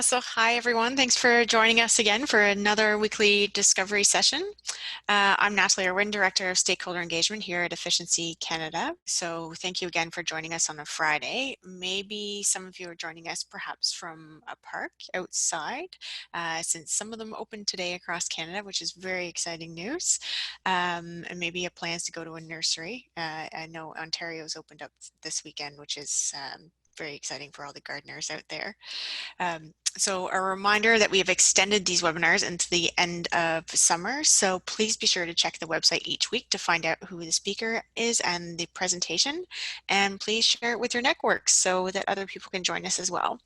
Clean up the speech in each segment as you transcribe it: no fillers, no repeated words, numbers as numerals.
So hi everyone, thanks for joining us again for another weekly discovery session. I'm Natalie Irwin, Director of Stakeholder Engagement here at Efficiency Canada. So thank you again for joining us on a Friday. Maybe some of you are joining us perhaps from a park outside, since some of them opened today across Canada, which is very exciting news. And maybe you have plans to go to a nursery. I know Ontario's opened up this weekend, which is very exciting for all the gardeners out there. So a reminder that we have extended these webinars into the end of summer, so please be sure to check the website each week to find out who the speaker is and the presentation, and please share it with your networks so that other people can join us as well.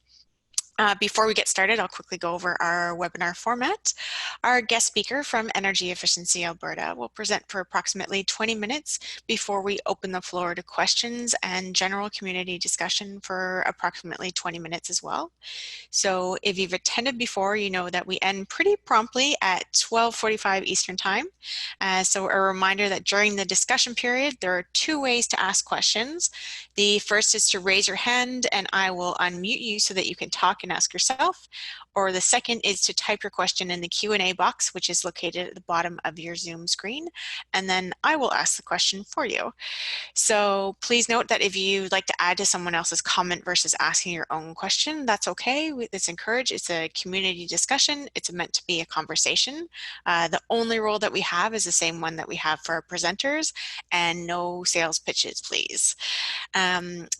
Before we get started, I'll quickly go over our webinar format. Our guest speaker from Energy Efficiency Alberta will present for approximately 20 minutes before we open the floor to questions and general community discussion for approximately 20 minutes as well. So if you've attended before, you know that we end pretty promptly at 12:45 Eastern Time. So a reminder that during the discussion period, there are two ways to ask questions. The first is to raise your hand and I will unmute you so that you can talk and ask yourself. Or the second is to type your question in the Q&A box, which is located at the bottom of your Zoom screen. And then I will ask the question for you. So please note that if you'd like to add to someone else's comment versus asking your own question, that's okay. It's encouraged. It's a community discussion. It's meant to be a conversation. The only rule that we have is the same one that we have for our presenters, and no sales pitches, please.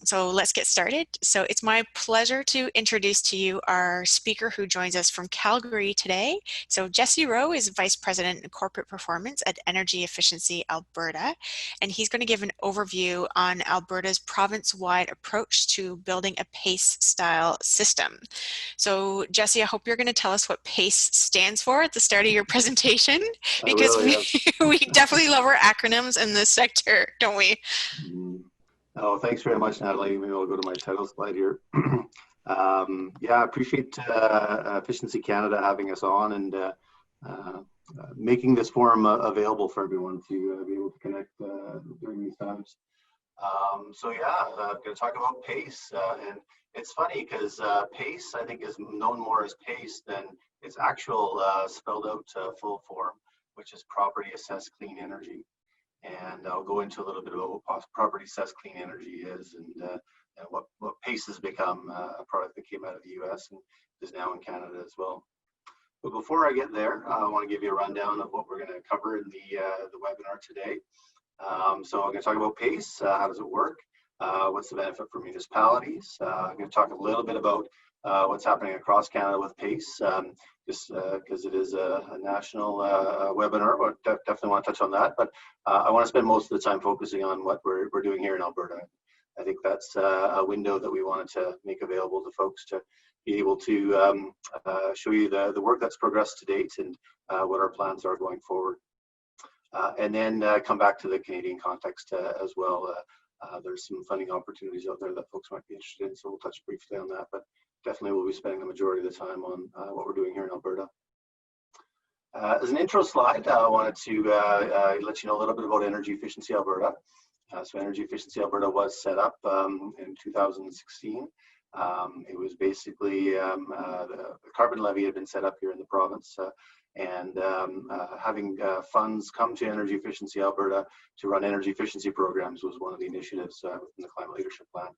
So let's get started. So it's my pleasure to introduce to you our speaker who joins us from Calgary today. So Jesse Rowe is Vice President of Corporate Performance at Energy Efficiency Alberta, and he's going to give an overview on Alberta's province-wide approach to building a PACE style system. So Jesse, I hope you're going to tell us what PACE stands for at the start of your presentation, because we definitely love our acronyms in this sector, don't we? Oh, thanks very much, Natalie. Maybe I'll go to my title slide here. Yeah, I appreciate Efficiency Canada having us on and making this forum available for everyone to be able to connect during these times. So yeah, I'm going to talk about PACE, and it's funny because PACE, I think, is known more as PACE than its actual spelled out full form, which is Property Assessed Clean Energy. And I'll go into a little bit about what Property Assessed Clean Energy is and what PACE has become, a product that came out of the US and is now in Canada as well. But before I get there, I want to give you a rundown of what we're going to cover in the webinar today. So I'm going to talk about PACE, how does it work, what's the benefit for municipalities. I'm going to talk a little bit about what's happening across Canada with PACE, just because it is a national webinar, but definitely want to touch on that. But I want to spend most of the time focusing on what we're doing here in Alberta. I think that's a window that we wanted to make available to folks to be able to show you the work that's progressed to date and what our plans are going forward. And then come back to the Canadian context as well. There's some funding opportunities out there that folks might be interested in, so we'll touch briefly on that, but definitely we'll be spending the majority of the time on what we're doing here in Alberta. As an intro slide, I wanted to let you know a little bit about Energy Efficiency Alberta. So Energy Efficiency Alberta was set up in 2016. It was basically the carbon levy had been set up here in the province, and having funds come to Energy Efficiency Alberta to run energy efficiency programs was one of the initiatives within the Climate Leadership Plan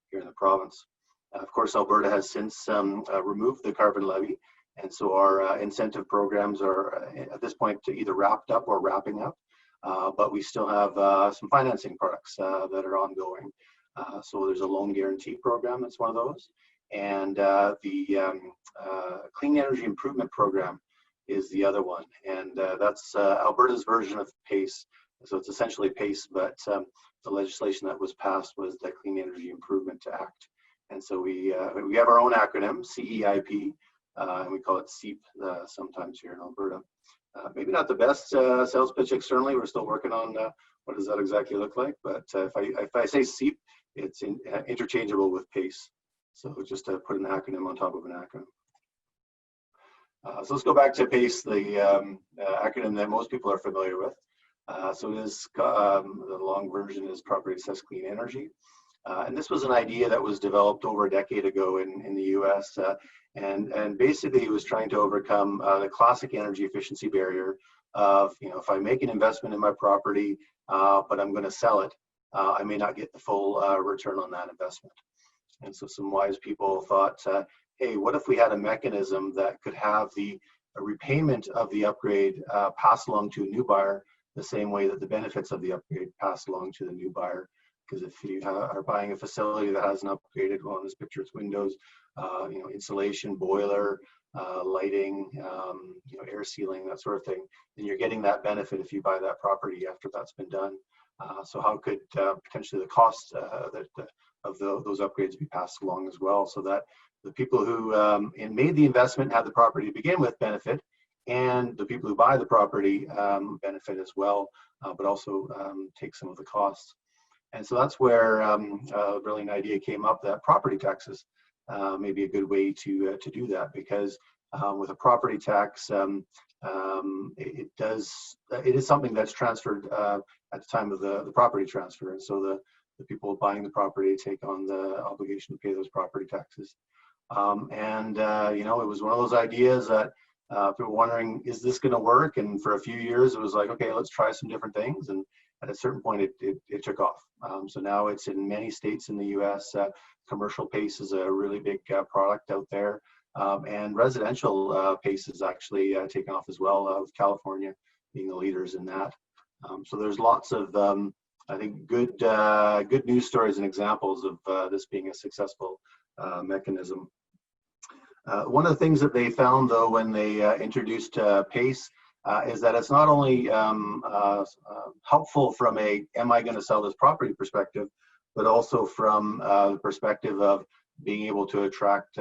here in the province. Of course, Alberta has since removed the carbon levy, and so our incentive programs are at this point either wrapped up or wrapping up, but we still have some financing products that are ongoing. So there's a loan guarantee program, that's one of those, and the Clean Energy Improvement Program is the other one, and that's Alberta's version of PACE. So it's essentially PACE, but the legislation that was passed was the Clean Energy Improvement Act. And so we have our own acronym, CEIP, and we call it CEIP sometimes here in Alberta. Maybe not the best sales pitch externally. We're still working on what does that exactly look like. But if I say CEIP, it's interchangeable with PACE. So just to put an acronym on top of an acronym. So let's go back to PACE, the acronym that most people are familiar with. So it is, the long version is Property Assessed Clean Energy. And this was an idea that was developed over a decade ago in the US. And basically he was trying to overcome the classic energy efficiency barrier of, if I make an investment in my property, but I'm going to sell it, I may not get the full return on that investment. And so some wise people thought, hey, what if we had a mechanism that could have the repayment of the upgrade pass along to a new buyer the same way that the benefits of the upgrade pass along to the new buyer? Because if you are buying a facility that hasn't upgraded, well, in this picture it's windows, insulation, boiler, lighting, air sealing, that sort of thing, then you're getting that benefit if you buy that property after that's been done. So how could potentially the cost of those upgrades be passed along as well, so that the people who made the investment, had the property to begin with, benefit, and the people who buy the property benefit as well, but also take some of the costs. And so that's where really an idea came up that property taxes may be a good way to do that, because with a property tax, it is something that's transferred at the time of the property transfer, and so the people buying the property take on the obligation to pay those property taxes. It was one of those ideas that people were wondering, is this going to work? And for a few years, it was like, okay, let's try some different things. And at a certain point, it took off. So now it's in many states in the U.S. Commercial PACE is a really big product out there. And residential PACE is actually taken off as well, with California being the leaders in that. So there's lots of, I think, good news stories and examples of this being a successful mechanism. One of the things that they found, though, when they introduced PACE is that it's not only helpful from a am I going to sell this property perspective, but also from the perspective of being able to attract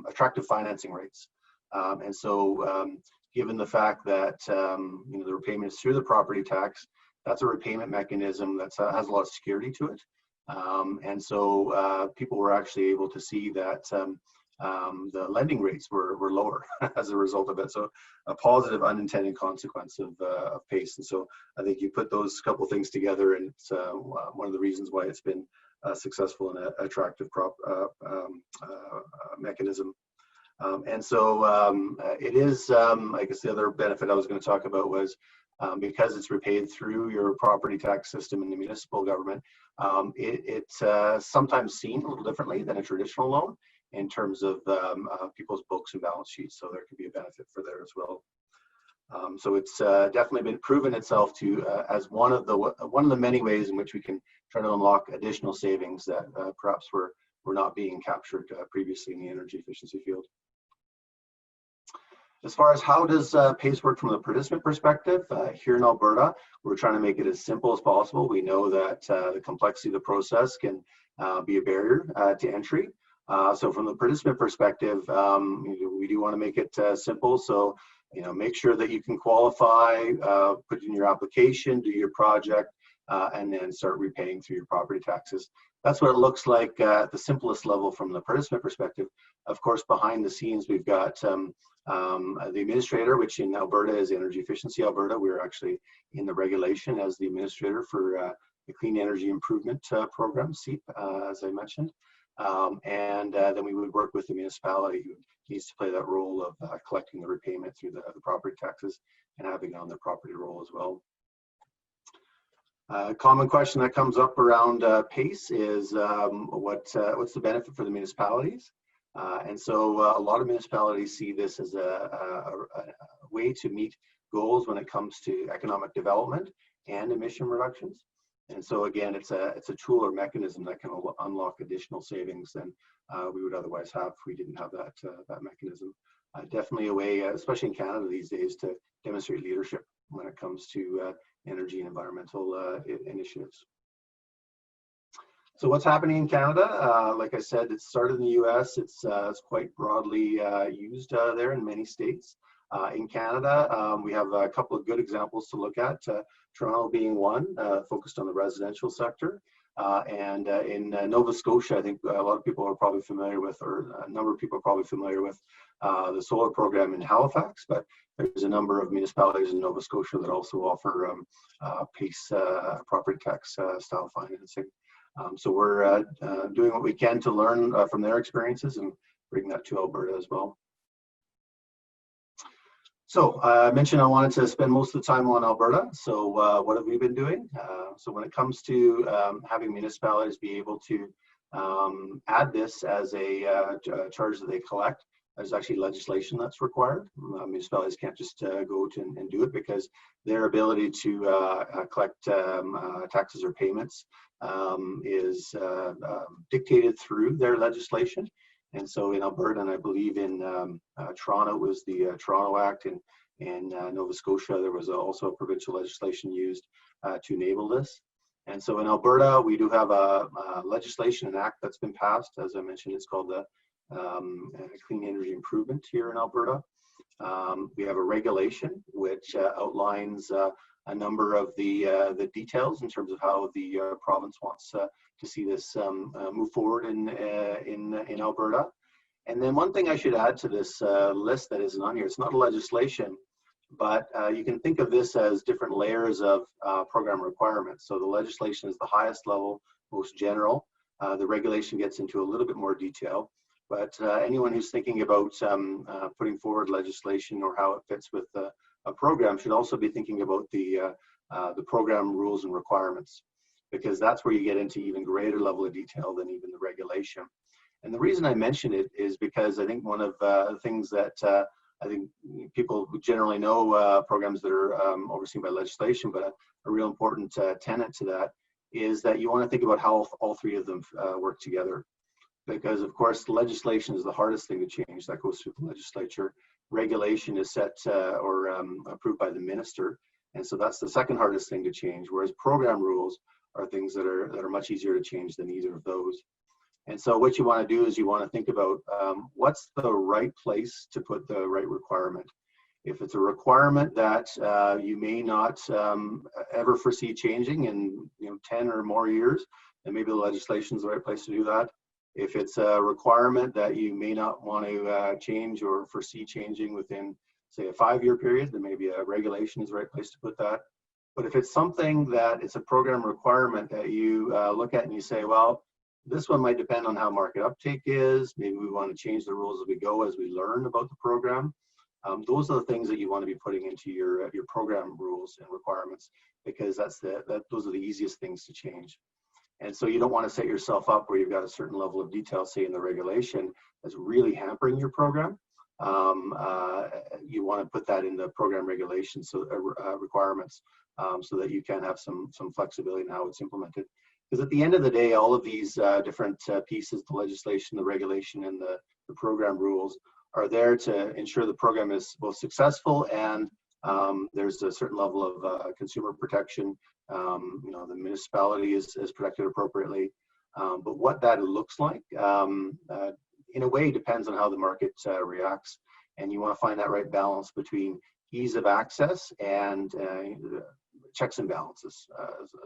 attractive financing rates. And so given the fact that the repayment is through the property tax, that's a repayment mechanism that has a lot of security to it. And so people were actually able to see that the lending rates were lower as a result of it. So a positive unintended consequence of PACE. And so I think you put those couple things together, and it's one of the reasons why it's been successful and attractive mechanism. And so it is, I guess the other benefit I was going to talk about was because it's repaid through your property tax system in the municipal government, it's sometimes seen a little differently than a traditional loan in terms of people's books and balance sheets. So there could be a benefit for there as well. So it's definitely been proven itself to as one of the many ways in which we can try to unlock additional savings that perhaps were not being captured previously in the energy efficiency field. As far as how does PACE work from the participant perspective, here in Alberta, we're trying to make it as simple as possible. We know that the complexity of the process can be a barrier to entry. So from the participant perspective, we do want to make it simple. So, make sure that you can qualify, put in your application, do your project, and then start repaying through your property taxes. That's what it looks like at the simplest level from the participant perspective. Of course, behind the scenes, we've got the administrator, which in Alberta is Energy Efficiency Alberta. We're actually in the regulation as the administrator for the Clean Energy Improvement Program, CEIP, as I mentioned. And then we would work with the municipality who needs to play that role of collecting the repayment through the property taxes and having it on their property roll as well. A common question that comes up around PACE is what's the benefit for the municipalities? And so a lot of municipalities see this as a way to meet goals when it comes to economic development and emission reductions. And so again, it's a tool or mechanism that can unlock additional savings than we would otherwise have if we didn't have that mechanism. Definitely a way, especially in Canada these days, to demonstrate leadership when it comes to energy and environmental initiatives. So what's happening in Canada? Like I said, it started in the US. It's quite broadly used there in many states. In Canada, we have a couple of good examples to look at. Toronto being one, focused on the residential sector. And in Nova Scotia, I think a lot of people are probably familiar with, or a number of people are probably familiar with the solar program in Halifax, but there's a number of municipalities in Nova Scotia that also offer PACE property tax style financing. So we're doing what we can to learn from their experiences and bring that to Alberta as well. So I mentioned I wanted to spend most of the time on Alberta. So what have we been doing? So when it comes to having municipalities be able to add this as a charge that they collect, there's actually legislation that's required. Municipalities can't just go to and do it, because their ability to collect taxes or payments is dictated through their legislation. And so in Alberta, and I believe in Toronto was the Toronto Act, and in Nova Scotia, there was also provincial legislation used to enable this. And so in Alberta, we do have a legislation, an act that's been passed. As I mentioned, it's called the Clean Energy Improvement here in Alberta. We have a regulation which outlines a number of the details in terms of how the province wants to see this move forward in Alberta. And then one thing I should add to this list that isn't on here, it's not a legislation, but you can think of this as different layers of program requirements. So the legislation is the highest level, most general. The regulation gets into a little bit more detail, but anyone who's thinking about putting forward legislation or how it fits with a program should also be thinking about the program rules and requirements, because that's where you get into even greater level of detail than even the regulation. And the reason I mention it is because I think one of the things that I think people who generally know programs that are overseen by legislation, but a real important tenet to that is that you want to think about how all three of them work together. Because of course, legislation is the hardest thing to change. That goes through the legislature. Regulation is set or approved by the minister. And so that's the second hardest thing to change, whereas program rules are things that are much easier to change than either of those. And so what you want to do is you want to think about what's the right place to put the right requirement. If it's a requirement that you may not ever foresee changing in 10 or more years, then maybe the legislation is the right place to do that. If it's a requirement that you may not want to change or foresee changing within, say, a 5-year period, then maybe a regulation is the right place to put that. But if it's something that it's a program requirement that you look at and you say, well, this one might depend on how market uptake is. Maybe we want to change the rules as we go, as we learn about the program. Those are the things that you want to be putting into your program rules and requirements, because those are the easiest things to change. And so you don't want to set yourself up where you've got a certain level of detail, say in the regulation, that's really hampering your program. You want to put that in the program regulations, so requirements, so that you can have some flexibility in how it's implemented. Because at the end of the day, all of these different pieces, the legislation, the regulation, and the program rules are there to ensure the program is both successful and there's a certain level of consumer protection. The municipality is protected appropriately. But what that looks like, in a way, depends on how the market reacts. And you want to find that right balance between ease of access and checks and balances,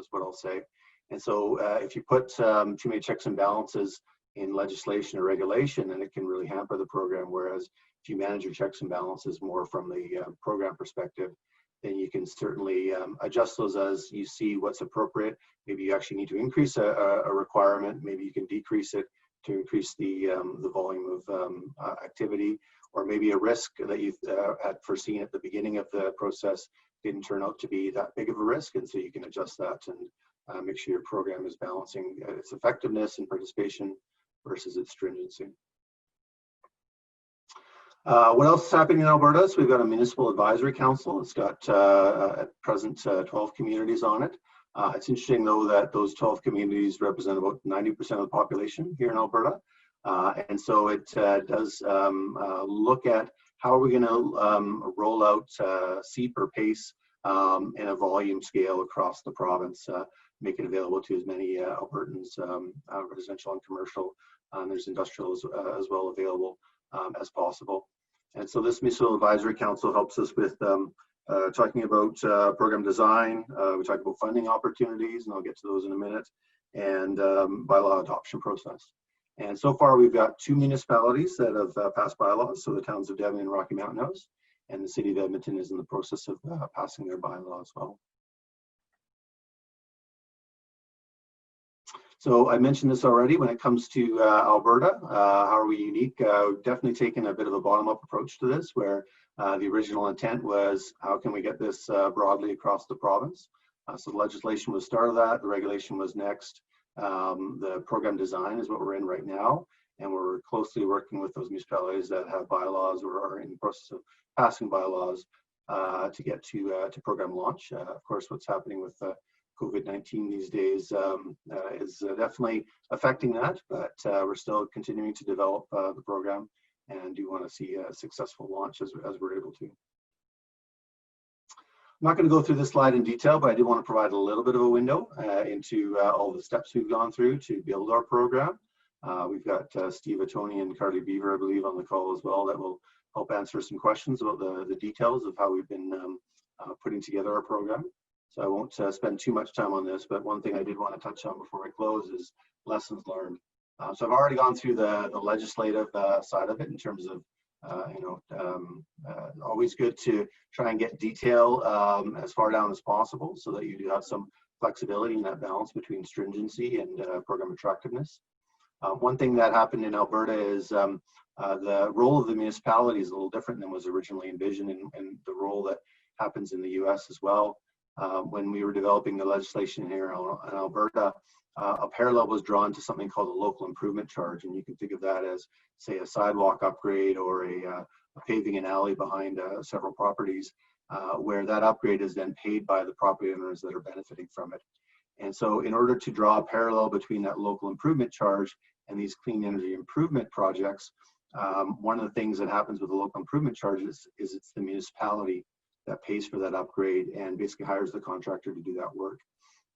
is what I'll say. And so if you put too many checks and balances in legislation or regulation, then it can really hamper the program. Whereas if you manage your checks and balances more from the program perspective, then you can certainly adjust those as you see what's appropriate. Maybe you actually need to increase a requirement. Maybe you can decrease it to increase the volume of activity, or maybe a risk that you had foreseen at the beginning of the process didn't turn out to be that big of a risk, and so you can adjust that and make sure your program is balancing its effectiveness and participation versus its stringency. What else is happening in Alberta? So we've got a municipal advisory council. It's got at present 12 communities on it. It's interesting though that those 12 communities represent about 90% of the population here in Alberta. And so it does look at how are we going to roll out SEEP or PACE in a volume scale across the province, make it available to as many Albertans, residential and commercial, there's industrial as well available as possible. And so this Municipal Advisory Council helps us with talking about program design. We talk about funding opportunities, and I'll get to those in a minute, and bylaw adoption process. And so far, we've got 2 municipalities that have passed bylaws, so the towns of Devon and Rocky Mountain House, and the city of Edmonton is in the process of passing their bylaw as well. So I mentioned this already. When it comes to Alberta, how are we unique? We've definitely taken a bit of a bottom-up approach to this, where the original intent was, how can we get this broadly across the province? So the legislation was start of that, the regulation was next. The program design is what we're in right now, and we're closely working with those municipalities that have bylaws or are in the process of passing bylaws to get to program launch. Of course, what's happening with COVID-19 these days is definitely affecting that, but we're still continuing to develop the program and do want to see a successful launch as we're able to. I'm not going to go through this slide in detail, but I do want to provide a little bit of a window into all the steps we've gone through to build our program. We've got Steve Atoni and Carly Beaver, I believe, on the call as well, that will help answer some questions about the details of how we've been putting together our program. So I won't spend too much time on this, but one thing I did want to touch on before I close is lessons learned. So I've already gone through the legislative side of it in terms of always good to try and get detail as far down as possible so that you do have some flexibility in that balance between stringency and program attractiveness. One thing that happened in Alberta is the role of the municipality is a little different than was originally envisioned, and the role that happens in the US as well. When we were developing the legislation here in Alberta, a parallel was drawn to something called a local improvement charge, and you can think of that as, say, a sidewalk upgrade or a paving an alley behind several properties, where that upgrade is then paid by the property owners that are benefiting from it. And so in order to draw a parallel between that local improvement charge and these clean energy improvement projects, one of the things that happens with the local improvement charges is it's the municipality that pays for that upgrade and basically hires the contractor to do that work.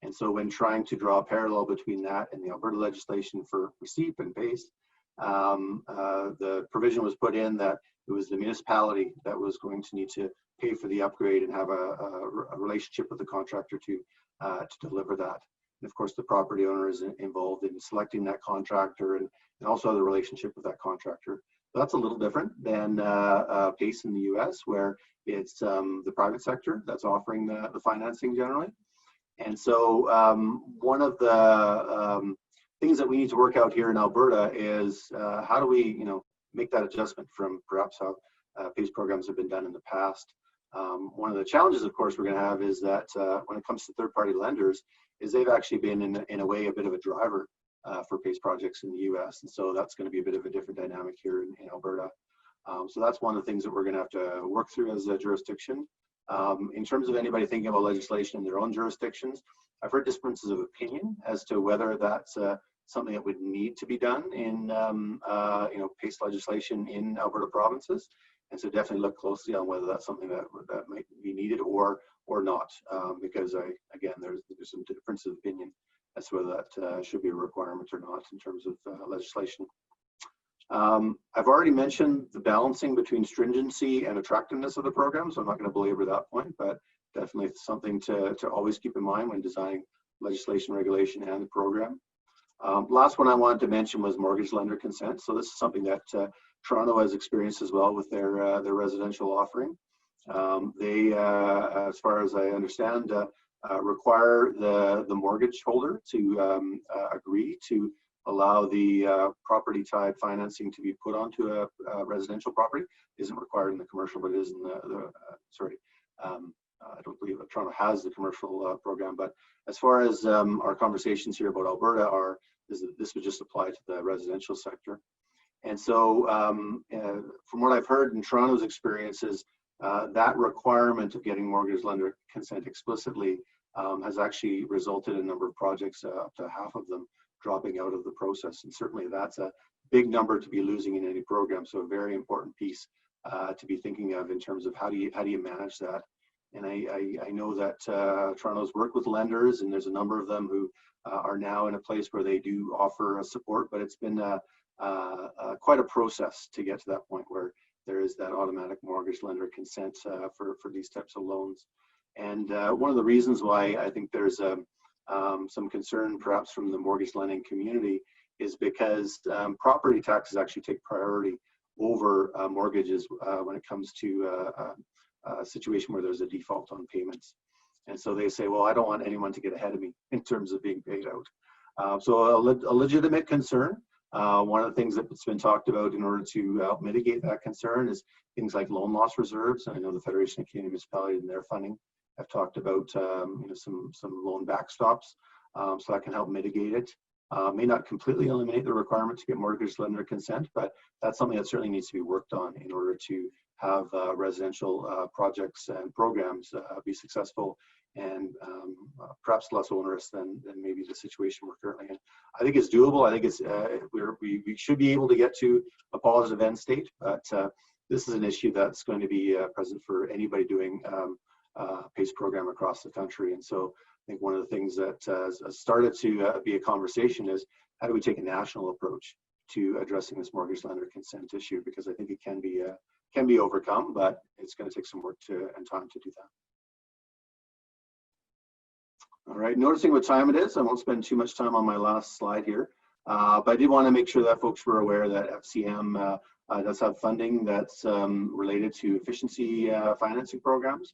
And so when trying to draw a parallel between that and the Alberta legislation for SEEP and PACE, the provision was put in that it was the municipality that was going to need to pay for the upgrade and have a relationship with the contractor to deliver that. And of course, the property owner is involved in selecting that contractor and also the relationship with that contractor. So that's a little different than PACE in the US, where it's the private sector that's offering the financing generally. And so one of the things that we need to work out here in Alberta is how do we, make that adjustment from perhaps how PACE programs have been done in the past. One of the challenges, of course, we're going to have is that when it comes to third-party lenders, is they've actually been in a way a bit of a driver for PACE projects in the US, and so that's going to be a bit of a different dynamic here in Alberta. So that's one of the things that we're going to have to work through as a jurisdiction. In terms of anybody thinking about legislation in their own jurisdictions, I've heard differences of opinion as to whether that's something that would need to be done in PACE legislation in Alberta provinces, and so definitely look closely on whether that's something that might be needed or not, because again there's some differences of opinion as to whether that should be a requirement or not in terms of legislation. I've already mentioned the balancing between stringency and attractiveness of the program, so I'm not going to belabor that point, but definitely something to always keep in mind when designing legislation, regulation, and the program. Last one I wanted to mention was mortgage lender consent. So this is something that Toronto has experienced as well with their residential offering. They, as far as I understand, require the mortgage holder to agree to allow the property tied financing to be put onto a residential property. It isn't required in the commercial, but it is in I don't believe that Toronto has the commercial program, but as far as our conversations here about Alberta this would just apply to the residential sector. And so from what I've heard in Toronto's experiences, that requirement of getting mortgage lender consent explicitly has actually resulted in a number of projects, up to half of them, dropping out of the process. And certainly that's a big number to be losing in any program. So a very important piece to be thinking of in terms of how do you manage that. And I know that Toronto's worked with lenders, and there's a number of them who are now in a place where they do offer support, but it's been quite a process to get to that point where there is that automatic mortgage lender consent for these types of loans. And one of the reasons why I think there's some concern perhaps from the mortgage lending community is because property taxes actually take priority over mortgages when it comes to a situation where there's a default on payments. And so they say, well, I don't want anyone to get ahead of me in terms of being paid out. So a legitimate concern. One of the things that's been talked about in order to help mitigate that concern is things like loan loss reserves. And I know the Federation of Canadian Municipalities and their funding have talked about some loan backstops, so that can help mitigate it. May not completely eliminate the requirement to get mortgage lender consent, but that's something that certainly needs to be worked on in order to have residential projects and programs be successful and perhaps less onerous than maybe the situation we're currently in. I think it's doable. I think it's we should be able to get to a positive end state, but this is an issue that's going to be present for anybody doing PACE program across the country. And so I think one of the things that has started to be a conversation is how do we take a national approach to addressing this mortgage lender consent issue, because I think it can be overcome, but it's going to take some work and time to do that. All right, noticing what time it is, I won't spend too much time on my last slide here, but I did want to make sure that folks were aware that FCM does have funding that's related to efficiency financing programs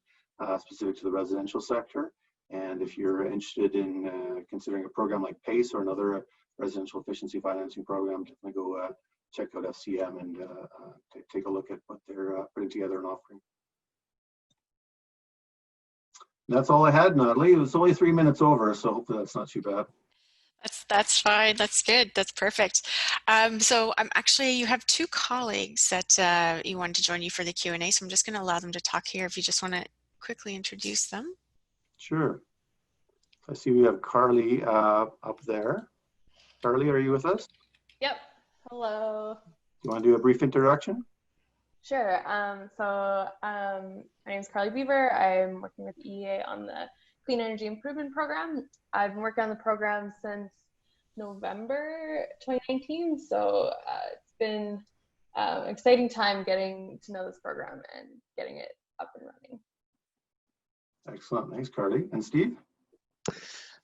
specific to the residential sector. And if you're interested in considering a program like PACE or another residential efficiency financing program, definitely go check out FCM and take a look at what they're putting together and offering. That's all I had, Natalie. It was only 3 minutes over, so hopefully that's not too bad. That's fine. That's good. That's perfect. So you have two colleagues that you wanted to join you for the Q&A, so I'm just going to allow them to talk here if you just want to quickly introduce them. Sure. I see we have Carly up there. Carly, are you with us? Yep. Hello. Do you want to do a brief introduction? Sure. My name is Carly Beaver. I'm working with EEA on the Clean Energy Improvement Program. I've been working on the program since November 2019, so it's been an exciting time getting to know this program and getting it up and running. Excellent. Thanks, Carly. And Steve?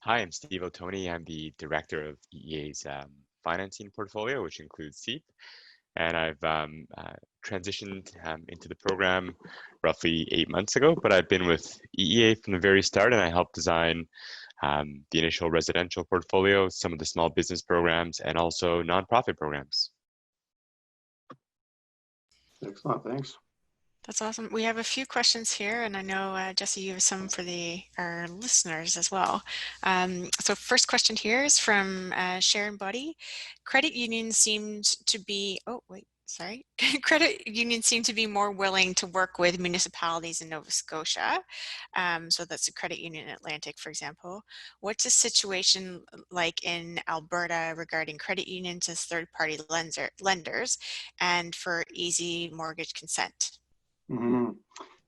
Hi, I'm Steve O'Tony. I'm the director of EEA's financing portfolio, which includes SEEP. And I've transitioned into the program roughly 8 months ago, but I've been with EEA from the very start, and I helped design the initial residential portfolio, some of the small business programs, and also nonprofit programs. Excellent, thanks. That's awesome. We have a few questions here, and I know, Jesse, you have some for our listeners as well. So first question here is from Sharon Buddy. Credit unions seemed to be, credit unions seem to be more willing to work with municipalities in Nova Scotia. So that's a credit union in Atlantic, for example. What's the situation like in Alberta regarding credit unions as third-party lenders and for easy mortgage consent? Mm-hmm.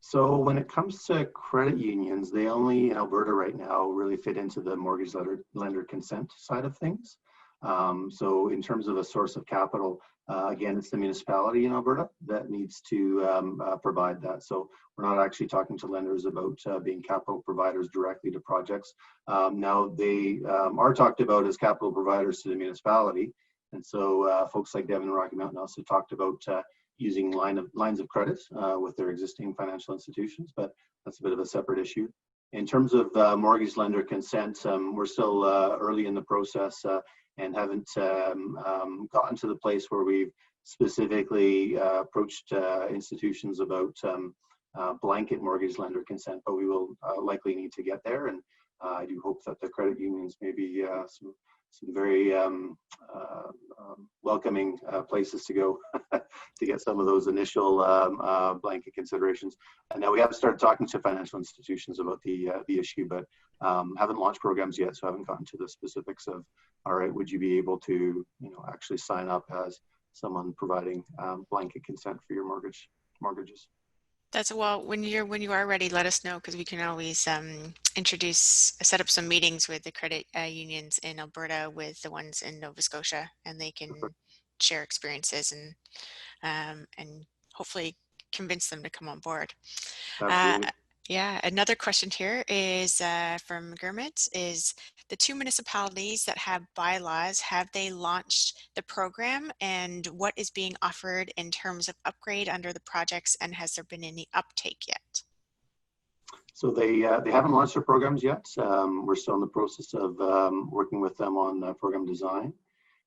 So when it comes to credit unions, they only in Alberta right now really fit into the mortgage lender consent side of things. So in terms of a source of capital, again, it's the municipality in Alberta that needs to provide that. So we're not actually talking to lenders about being capital providers directly to projects. Now they are talked about as capital providers to the municipality. And so folks like Devon and Rocky Mountain also talked about using lines of credit with their existing financial institutions, but that's a bit of a separate issue. In terms of mortgage lender consent, we're still early in the process and haven't gotten to the place where we've specifically approached institutions about blanket mortgage lender consent, but we will likely need to get there. And I do hope that the credit unions may be some very welcoming places to go to get some of those initial blanket considerations. And now we have started talking to financial institutions about the issue, but haven't launched programs yet, so I haven't gotten to the specifics of, all right, would you be able to, actually sign up as someone providing blanket consent for your mortgages? That's well. When you are ready, let us know, because we can always set up some meetings with the credit unions in Alberta with the ones in Nova Scotia, and they can share experiences and hopefully convince them to come on board. Yeah, another question here is from Gurmit, is the two municipalities that have bylaws, have they launched the program, and what is being offered in terms of upgrade under the projects, and has there been any uptake yet? So they haven't launched their programs yet. We're still in the process of working with them on program design.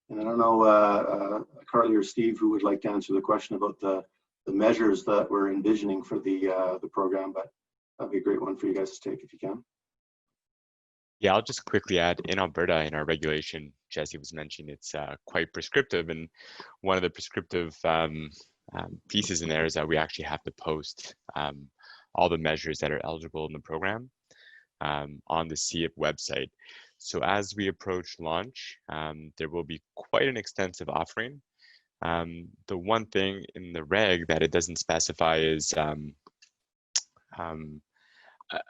And I don't know, Carly or Steve, who would like to answer the question about the measures that we're envisioning for the program, but that'd be a great one for you guys to take if you can. Yeah, I'll just quickly add, in Alberta, in our regulation, Jesse was mentioning, it's quite prescriptive, and one of the prescriptive pieces in there is that we actually have to post all the measures that are eligible in the program on the CEIP website. So as we approach launch, there will be quite an extensive offering. The one thing in the reg that it doesn't specify is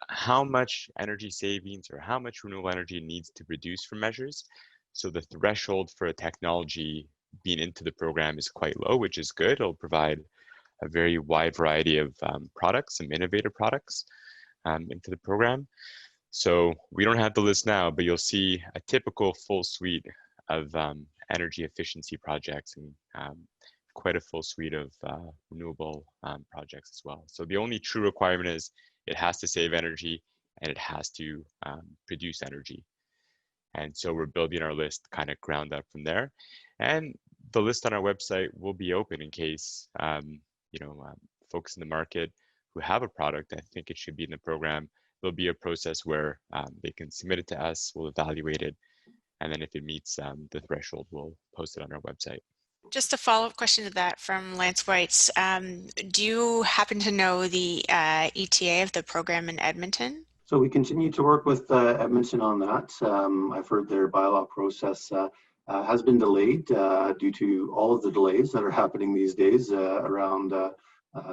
how much energy savings or how much renewable energy needs to reduce from measures. So the threshold for a technology being into the program is quite low, which is good. It'll provide a very wide variety of products, some innovative products into the program. So we don't have the list now, but you'll see a typical full suite of energy efficiency projects and quite a full suite of renewable projects as well. So the only true requirement is it has to save energy and it has to produce energy. And so we're building our list kind of ground up from there. And the list on our website will be open in case, folks in the market who have a product, I think it should be in the program. There'll be a process where they can submit it to us, we'll evaluate it, and then if it meets the threshold, we'll post it on our website. Just a follow-up question to that from Lance Whites. Do you happen to know the ETA of the program in Edmonton? So we continue to work with Edmonton on that. I've heard their bylaw process has been delayed due to all of the delays that are happening these days around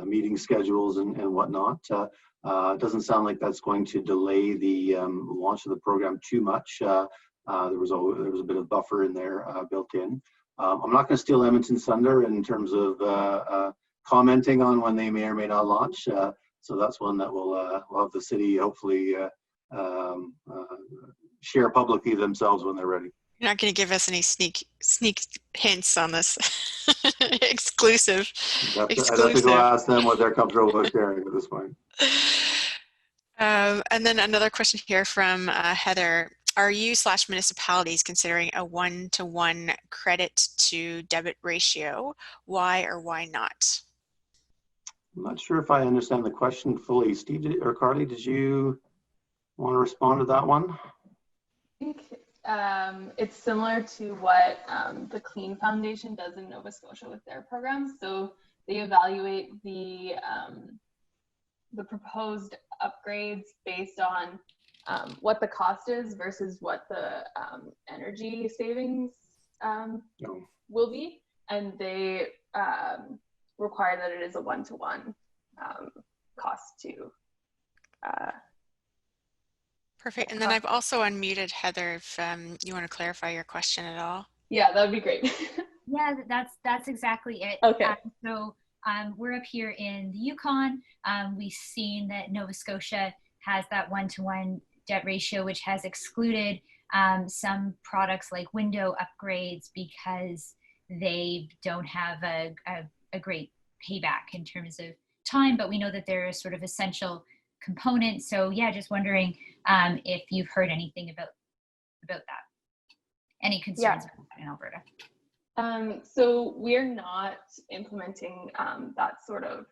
meeting schedules and whatnot. It doesn't sound like that's going to delay the launch of the program too much. There was a bit of buffer in there built in. I'm not going to steal Edmonton's thunder in terms of commenting on when they may or may not launch. So that's one that we'll have the city hopefully share publicly themselves when they're ready. You're not going to give us any sneak hints on this. Exclusive. I'd have to go ask them what they're comfortable with sharing at this point. And then another question here from Heather. Are you / municipalities considering a 1-to-1 credit to debit ratio? Why or why not? I'm not sure if I understand the question fully. Steve or Carly, did you want to respond to that one? I think it's similar to what the Clean Foundation does in Nova Scotia with their programs. So they evaluate the proposed upgrades based on what the cost is versus what the energy savings will be, and they require that it is a 1-to-1 cost to. Perfect. And then I've also unmuted Heather if you want to clarify your question at all. Yeah, that would be great. Yeah, that's exactly it. Okay. So we're up here in the Yukon. We've seen that Nova Scotia has that 1-to-1 debt ratio, which has excluded some products like window upgrades because they don't have a great payback in terms of time, but we know that they're a sort of essential component. So yeah, just wondering if you've heard anything about that. Any concerns about that in Alberta? So we're not implementing that sort of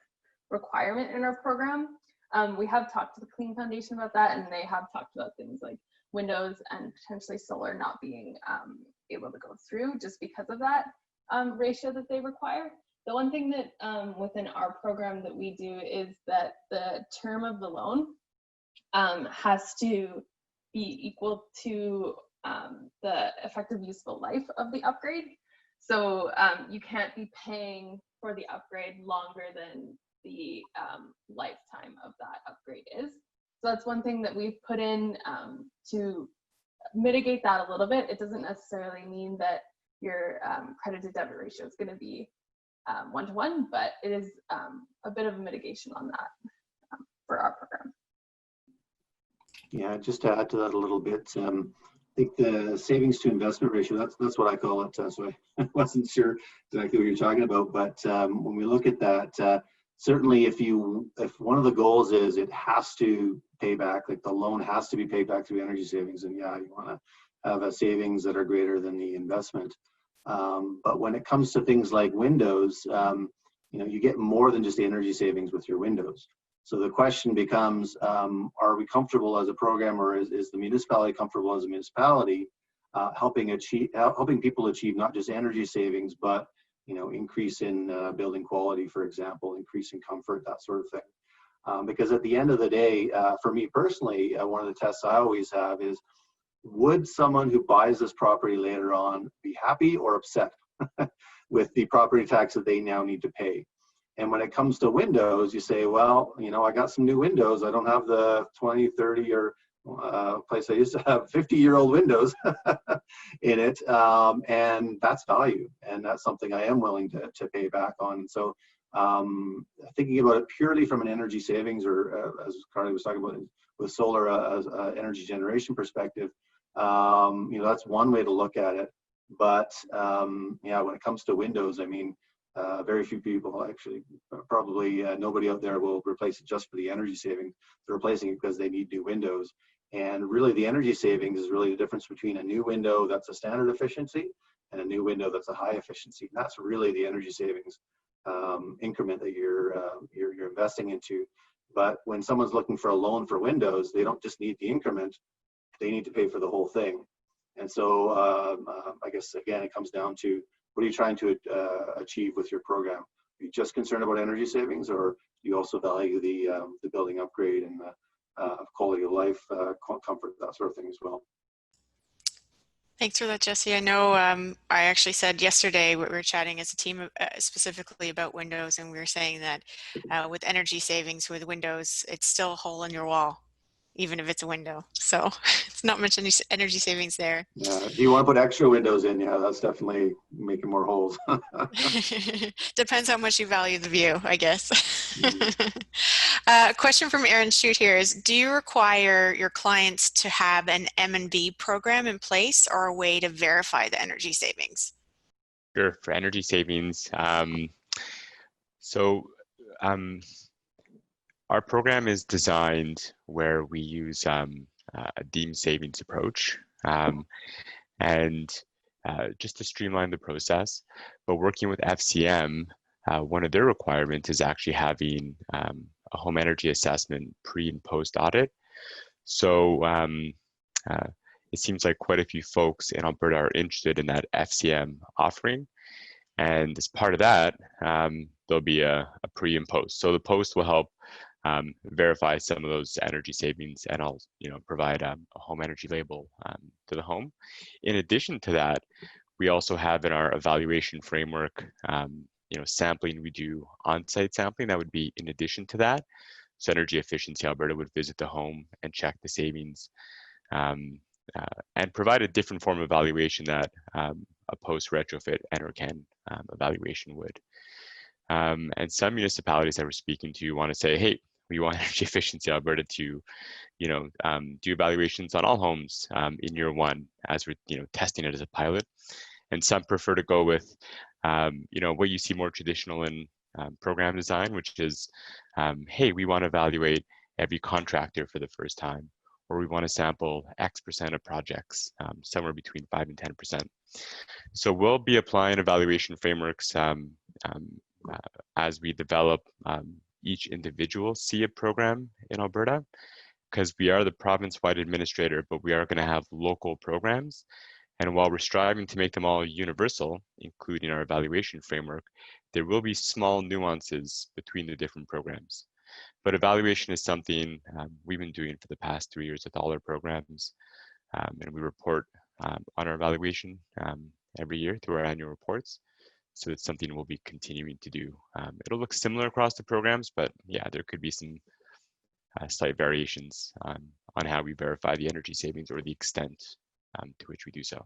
requirement in our program. We have talked to the Clean Foundation about that, and they have talked about things like windows and potentially solar not being able to go through just because of that ratio that they require. The one thing that within our program that we do is that the term of the loan has to be equal to the effective useful life of the upgrade. So you can't be paying for the upgrade longer than the lifetime of that upgrade is. So that's one thing that we've put in to mitigate that a little bit. It doesn't necessarily mean that your credit to debit ratio is going to be 1-to-1, but it is a bit of a mitigation on that for our program. Yeah, just to add to that a little bit, I think the savings to investment ratio, that's what I call it. So I wasn't sure exactly what you're talking about, but when we look at that, certainly if one of the goals is it has to pay back, like the loan has to be paid back through energy savings, and yeah, you want to have a savings that are greater than the investment. But when it comes to things like windows, you get more than just the energy savings with your windows. So the question becomes, are we comfortable as a program, or is the municipality comfortable as a municipality helping people achieve not just energy savings, but increase in building quality, for example, increase in comfort, that sort of thing. Because at the end of the day, for me personally, one of the tests I always have is, would someone who buys this property later on be happy or upset with the property tax that they now need to pay? And when it comes to windows, you say, well, I got some new windows. I don't have the 20, 30, or place I used to have 50-year-old windows in it. And that's value. And that's something I am willing to pay back on. So thinking about it purely from an energy savings, or as Carly was talking about with solar as an energy generation perspective, that's one way to look at it. But yeah, when it comes to windows, I mean, very few people, actually, probably nobody out there will replace it just for the energy savings. They're replacing it because they need new windows. And really, the energy savings is really the difference between a new window that's a standard efficiency and a new window that's a high efficiency. And that's really the energy savings increment that you're investing into. But when someone's looking for a loan for windows, they don't just need the increment; they need to pay for the whole thing. And so, I guess again, it comes down to, what are you trying to achieve with your program? Are you just concerned about energy savings, or do you also value the building upgrade and the quality of life, comfort, that sort of thing as well? Thanks for that, Jesse. I know I actually said yesterday, we were chatting as a team specifically about windows, and we were saying that with energy savings with windows, it's still a hole in your wall, even if it's a window. So it's not much energy savings there. Yeah, if you want to put extra windows in, yeah, that's definitely making more holes. Depends how much you value the view, I guess. Question from Aaron Shute here is, do you require your clients to have an M&B program in place, or a way to verify the energy savings? Sure, for energy savings. Our program is designed where we use a deemed savings approach, and just to streamline the process. But working with FCM, one of their requirements is actually having a home energy assessment pre and post audit. So it seems like quite a few folks in Alberta are interested in that FCM offering. And as part of that, there'll be a pre and post. So the post will help verify some of those energy savings, and I'll provide a home energy label to the home. In addition to that, we also have in our evaluation framework, sampling. We do on-site sampling that would be in addition to that. So Energy Efficiency Alberta would visit the home and check the savings, and provide a different form of evaluation that a post-retrofit NRCan evaluation would. And some municipalities that we're speaking to want to say, hey, we want Energy Efficiency Alberta to, do evaluations on all homes in year one, as we're, testing it as a pilot. And some prefer to go with, what you see more traditional in program design, which is, hey, we want to evaluate every contractor for the first time, or we want to sample X% of projects, somewhere between 5 and 10%. So we'll be applying evaluation frameworks as we develop each individual SEIA program in Alberta, because we are the province-wide administrator, but we are going to have local programs. And while we're striving to make them all universal, including our evaluation framework, there will be small nuances between the different programs. But evaluation is something we've been doing for the past 3 years with all our programs, and we report on our evaluation every year through our annual reports. So it's something we'll be continuing to do. It'll look similar across the programs, but yeah, there could be some slight variations on how we verify the energy savings, or the extent to which we do so.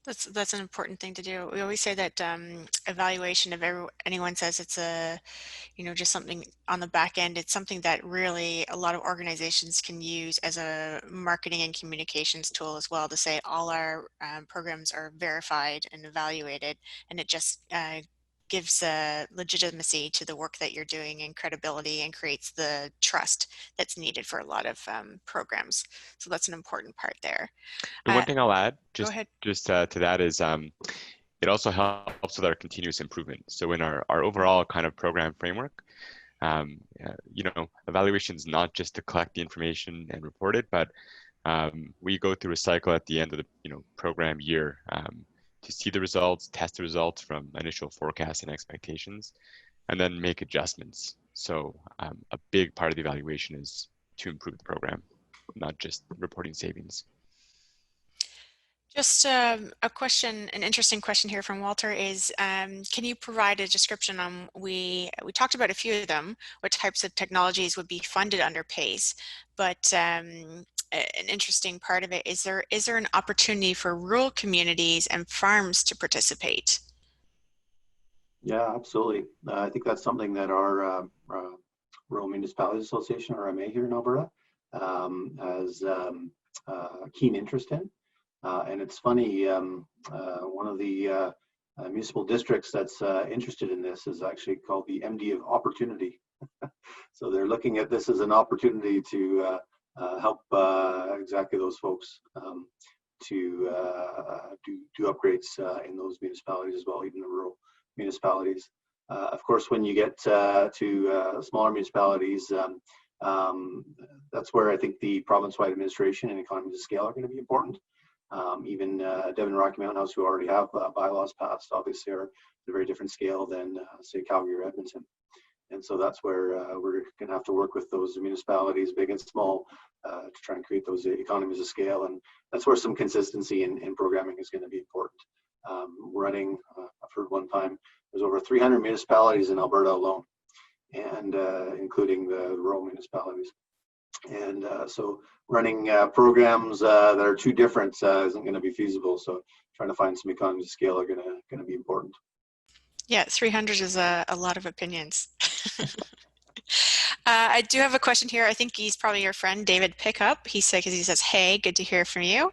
That's an important thing to do. We always say that evaluation, if anyone says it's a, just something on the back end, it's something that really a lot of organizations can use as a marketing and communications tool as well, to say all our programs are verified and evaluated, and it just gives legitimacy to the work that you're doing and credibility, and creates the trust that's needed for a lot of programs. So that's an important part there. And one thing I'll add, Go ahead. just to that is it also helps with our continuous improvement. So in our overall kind of program framework, you know, evaluation is not just to collect the information and report it, but we go through a cycle at the end of the program year to see the results, test the results from initial forecasts and expectations, and then make adjustments. So a big part of the evaluation is to improve the program, not just reporting savings. Just a question, an interesting question here from Walter is, can you provide a description on, we talked about a few of them, what types of technologies would be funded under PACE, but an interesting part of it, is there an opportunity for rural communities and farms to participate? Yeah, absolutely. I think that's something that our Rural Municipalities Association, or RMA here in Alberta, has a keen interest in. And it's funny, one of the municipal districts that's interested in this is actually called the MD of Opportunity. So they're looking at this as an opportunity to help exactly those folks to do upgrades in those municipalities as well, even the rural municipalities. Of course, when you get to smaller municipalities, that's where I think the province-wide administration and economies of scale are going to be important. Even Devon Rocky Mountain House, who already have bylaws passed, obviously are at a very different scale than, say, Calgary or Edmonton. And so that's where we're going to have to work with those municipalities, big and small, to try and create those economies of scale. And that's where some consistency in programming is going to be important. Running, I've heard one time, there's over 300 municipalities in Alberta alone, and including the rural municipalities. And so running programs that are too different isn't going to be feasible. So trying to find some economies of scale are going to be important. Yeah, 300 is a lot of opinions. I do have a question here. I think he's probably your friend, David Pickup. He says, hey, good to hear from you.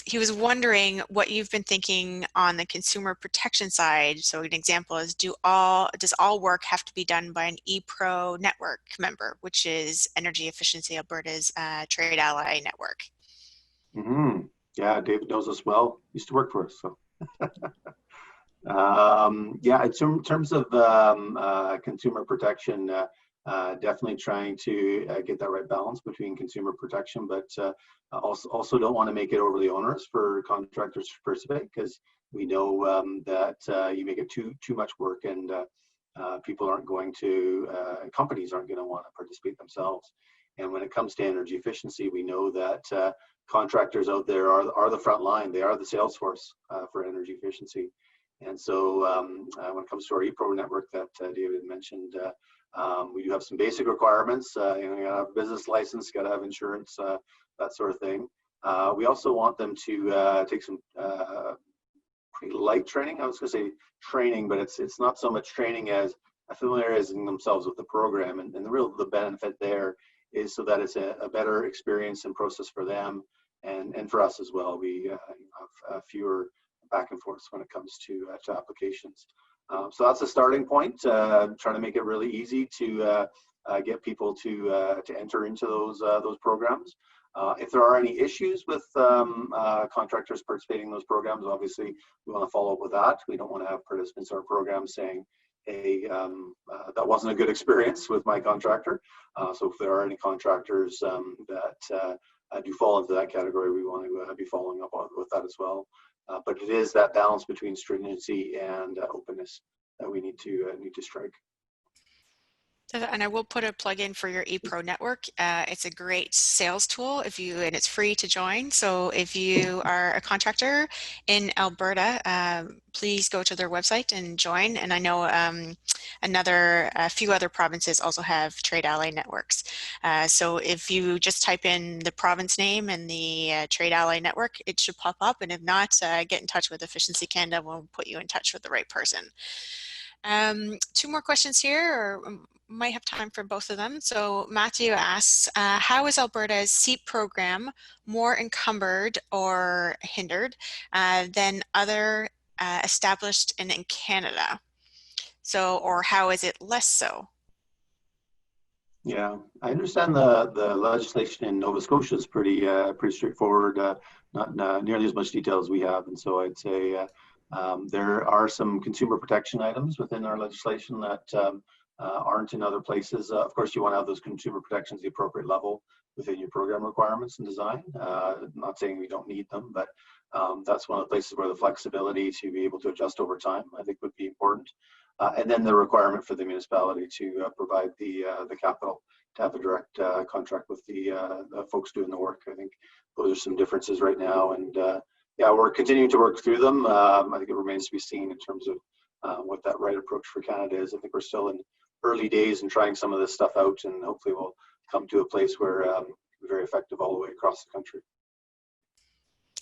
He was wondering what you've been thinking on the consumer protection side. So an example is, does all work have to be done by an ePro network member, which is Energy Efficiency Alberta's trade ally network? Mm-hmm. Yeah, David knows us well. Used to work for us, so. Yeah, in terms of consumer protection, definitely trying to get that right balance between consumer protection, but also don't want to make it overly onerous for contractors to participate, because we know that you make it too much work, and people aren't going to, companies aren't going to want to participate themselves. And when it comes to energy efficiency, we know that contractors out there are the front line. They are the sales force for energy efficiency. And so when it comes to our ePro network that David mentioned, we do have some basic requirements. You gotta have a business license, gotta have insurance, that sort of thing. We also want them to take some pretty light training. I was gonna say training, but it's not so much training as familiarizing themselves with the program. And the benefit there is so that it's a better experience and process for them and for us as well. We have fewer back and forth when it comes to applications. So that's a starting point, trying to make it really easy to get people to enter into those programs. If there are any issues with contractors participating in those programs, obviously we want to follow up with that. We don't want to have participants in our program saying, hey, that wasn't a good experience with my contractor. So if there are any contractors that do fall into that category, we want to be following up with that as well. But it is that balance between stringency and openness that we need to strike. And I will put a plug in for your ePro network. It's a great sales tool and it's free to join. So if you are a contractor in Alberta, please go to their website and join. And I know a few other provinces also have trade ally networks. So if you just type in the province name and the trade ally network, it should pop up. And if not, get in touch with Efficiency Canada. We'll put you in touch with the right person. Two more questions here, or might have time for both of them. So Matthew asks, how is Alberta's SEEP program more encumbered or hindered than other established in Canada? So, or how is it less so? Yeah, I understand the legislation in Nova Scotia is pretty straightforward, not nearly as much detail as we have, and so I'd say there are some consumer protection items within our legislation that aren't in other places. Of course, you want to have those consumer protections at the appropriate level within your program requirements and design. Not saying we don't need them, but that's one of the places where the flexibility to be able to adjust over time, I think, would be important. And then the requirement for the municipality to provide the capital to have a direct contract with the folks doing the work. I think those are some differences right now, and yeah, we're continuing to work through them. I think it remains to be seen in terms of what that right approach for Canada is. I think we're still in early days and trying some of this stuff out, and hopefully we'll come to a place where we're very effective all the way across the country.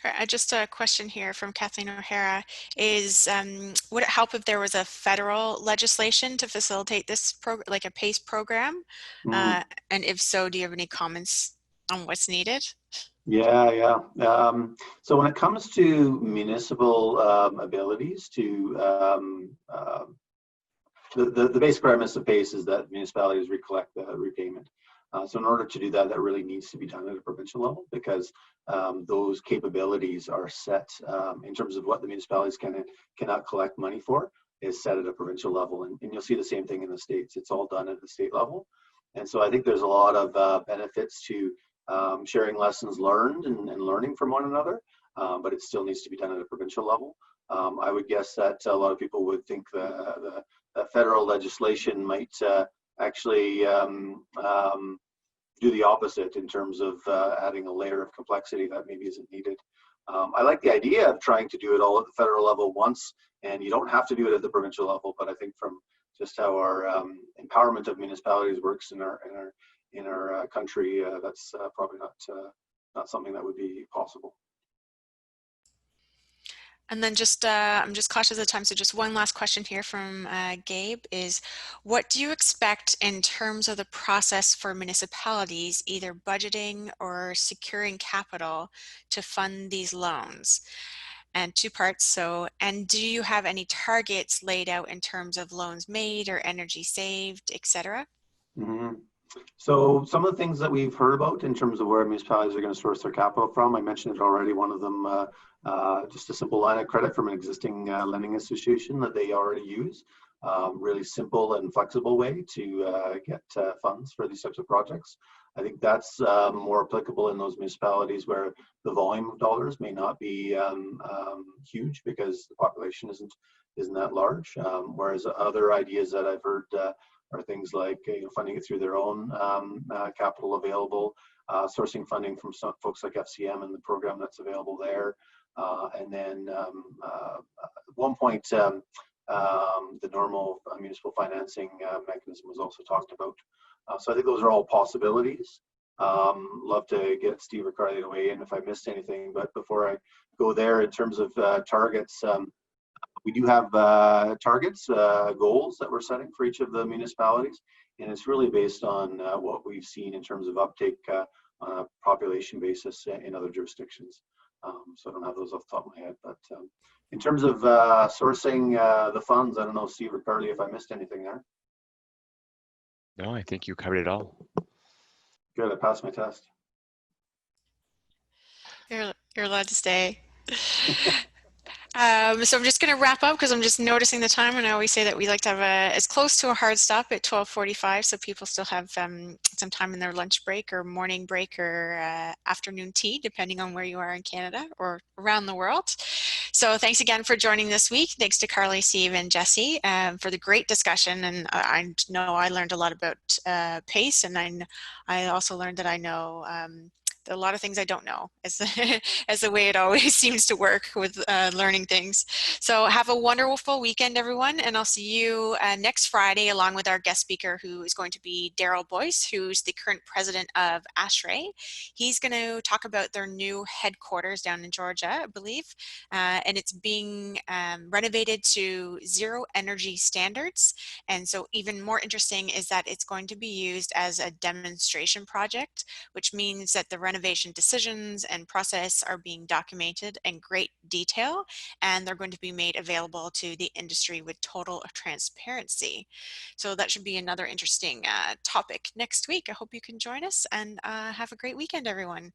All right, just a question here from Kathleen O'Hara is, would it help if there was a federal legislation to facilitate this like a PACE program? And if so, do you have any comments on what's needed? Yeah. So when it comes to municipal abilities to, the basic premise of PACE is that municipalities recollect the repayment. So in order to do that, that really needs to be done at a provincial level, because those capabilities are set in terms of what the municipalities cannot collect money for is set at a provincial level. And you'll see the same thing in the States. It's all done at the state level. And so I think there's a lot of benefits to sharing lessons learned and learning from one another, but it still needs to be done at a provincial level. I would guess that a lot of people would think the federal legislation might actually do the opposite in terms of adding a layer of complexity that maybe isn't needed. I like the idea of trying to do it all at the federal level once, and you don't have to do it at the provincial level, but I think from just how our empowerment of municipalities works in our country, that's probably not something that would be possible. And then just, I'm just cautious of time, so just one last question here from Gabe is, what do you expect in terms of the process for municipalities, either budgeting or securing capital to fund these loans? And two parts, so, and do you have any targets laid out in terms of loans made or energy saved, etc.? So some of the things that we've heard about in terms of where municipalities are going to source their capital from, I mentioned it already, one of them, just a simple line of credit from an existing lending institution that they already use. Really simple and flexible way to get funds for these types of projects. I think that's more applicable in those municipalities where the volume of dollars may not be huge because the population isn't that large. Whereas other ideas that I've heard are things like funding it through their own capital available, sourcing funding from some folks like FCM and the program that's available there. And then at one point, the normal municipal financing mechanism was also talked about. So I think those are all possibilities. Love to get Steve or Carly to weigh in if I missed anything, but before I go there, in terms of targets, we do have targets, goals that we're setting for each of the municipalities, and it's really based on what we've seen in terms of uptake on a population basis in other jurisdictions. So I don't have those off the top of my head, but in terms of sourcing the funds, I don't know, Steve or Carly, if I missed anything there. No, I think you covered it all. Good, I passed my test. You're allowed to stay. So I'm just going to wrap up because I'm just noticing the time, and I always say that we like to have as close to a hard stop at 12:45, so people still have some time in their lunch break or morning break or afternoon tea, depending on where you are in Canada or around the world. So thanks again for joining this week. Thanks to Carly, Steve, and Jesse for the great discussion. And I know I learned a lot about PACE, and I also learned that I know a lot of things I don't know, as the way it always seems to work with learning things. So have a wonderful weekend, everyone, and I'll see you next Friday along with our guest speaker, who is going to be Daryl Boyce, who's the current president of ASHRAE. He's going to talk about their new headquarters down in Georgia, I believe, and it's being renovated to zero energy standards. And so even more interesting is that it's going to be used as a demonstration project, which means that the renovation renovation decisions and process are being documented in great detail, and they're going to be made available to the industry with total transparency. So that should be another interesting topic next week. I hope you can join us, and have a great weekend, everyone.